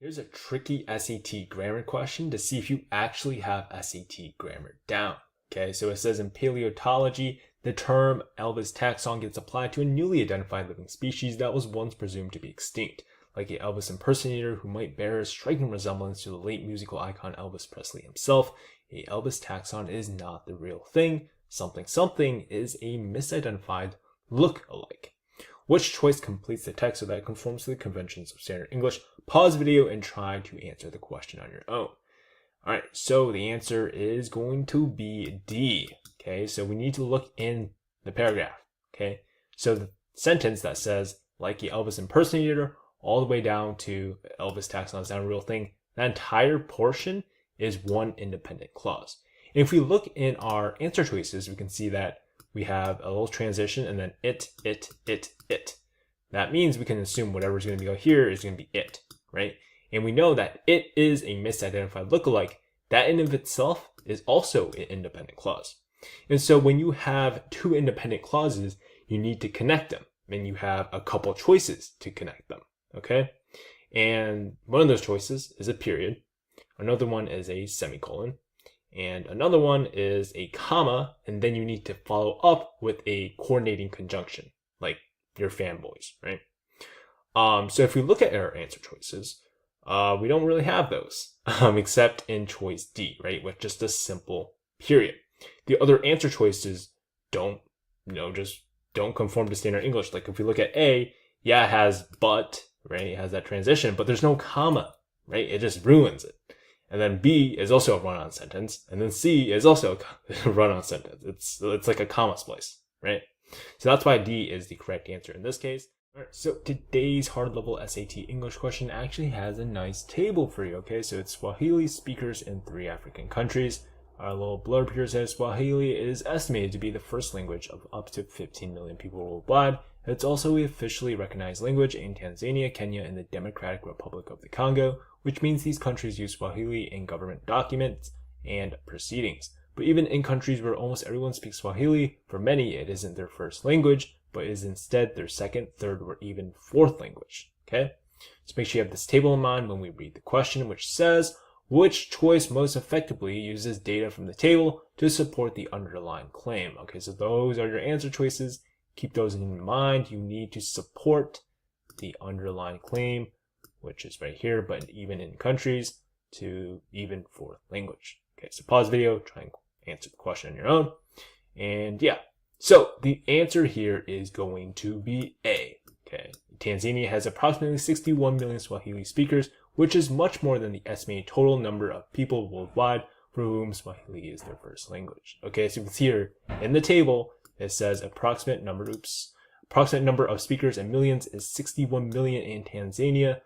Here's a tricky SAT grammar question to see if you actually have SAT grammar down. Okay, so it says in paleontology, the term Elvis taxon gets applied to a newly identified living species that was once presumed to be extinct, like a Elvis impersonator who might bear a striking resemblance to the late musical icon Elvis Presley himself. A Elvis taxon is not the real thing. Something something is a misidentified look-alike. Which choice completes the text so that it conforms to the conventions of standard English? Pause the video and try to answer the question on your own. All right, so the answer is going to be D. Okay, so we need to look in the paragraph. Okay, so the sentence that says, like the Elvis impersonator, all the way down to Elvis taxon is not a real thing, that entire portion is one independent clause. And if we look in our answer choices, we can see that we have a little transition and then it. That means we can assume whatever's going to go here is going to be it, right? And we know that it is a misidentified lookalike. That in of itself is also an independent clause. And so when you have two independent clauses, you need to connect them. And you have a couple choices to connect them, okay? And one of those choices is a period. Another one is a semicolon. And another one is a comma, and then you need to follow up with a coordinating conjunction, like your fanboys, right? So if we look at our answer choices, we don't really have those, except in choice D, right? With just a simple period. The other answer choices just don't conform to standard English. Like if we look at A, yeah, it has but, right? It has that transition, but there's no comma, right? It just ruins it. And then B is also a run-on sentence. And then C is also a run-on sentence. It's like a comma splice, right? So that's why D is the correct answer in this case. All right, so today's hard level SAT English question actually has a nice table for you, okay? So it's Swahili speakers in 3 African countries. Our little blurb here says Swahili is estimated to be the first language of up to 15 million people worldwide. It's also an officially recognized language in Tanzania, Kenya, and the Democratic Republic of the Congo, which means these countries use Swahili in government documents and proceedings. But even in countries where almost everyone speaks Swahili, for many it isn't their first language, but is instead their second, third, or even fourth language, okay? So make sure you have this table in mind when we read the question, which says, which choice most effectively uses data from the table to support the underlying claim? Okay, so those are your answer choices. Keep those in mind. You need to support the underlying claim, which is right here, but even in countries to even fourth language. Okay, so pause the video, try and answer the question on your own. And yeah, so the answer here is going to be A. Okay, Tanzania has approximately 61 million Swahili speakers, which is much more than the estimated total number of people worldwide for whom Swahili is their first language. Okay, so you can see here in the table, it says approximate number of speakers in millions is 61 million in Tanzania.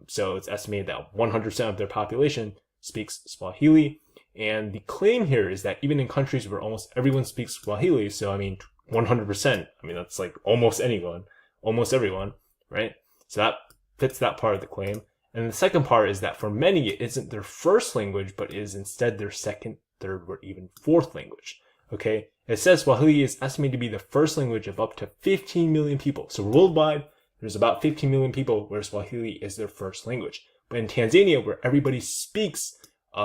So it's estimated that 100% of their population speaks Swahili. And the claim here is that even in countries where almost everyone speaks Swahili, so I mean 100%, I mean that's like almost everyone, right? So that fits that part of the claim. And the second part is that for many, it isn't their first language, but is instead their second, third, or even fourth language. Okay, it says Swahili is estimated to be the first language of up to 15 million people. So worldwide, there's about 15 million people where Swahili is their first language. But in Tanzania, where everybody speaks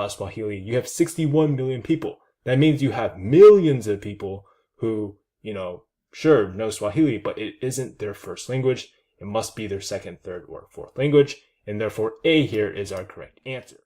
Swahili, you have 61 million people. That means you have millions of people who, sure, know Swahili, but it isn't their first language. It must be their second, third, or fourth language. And therefore, A here is our correct answer.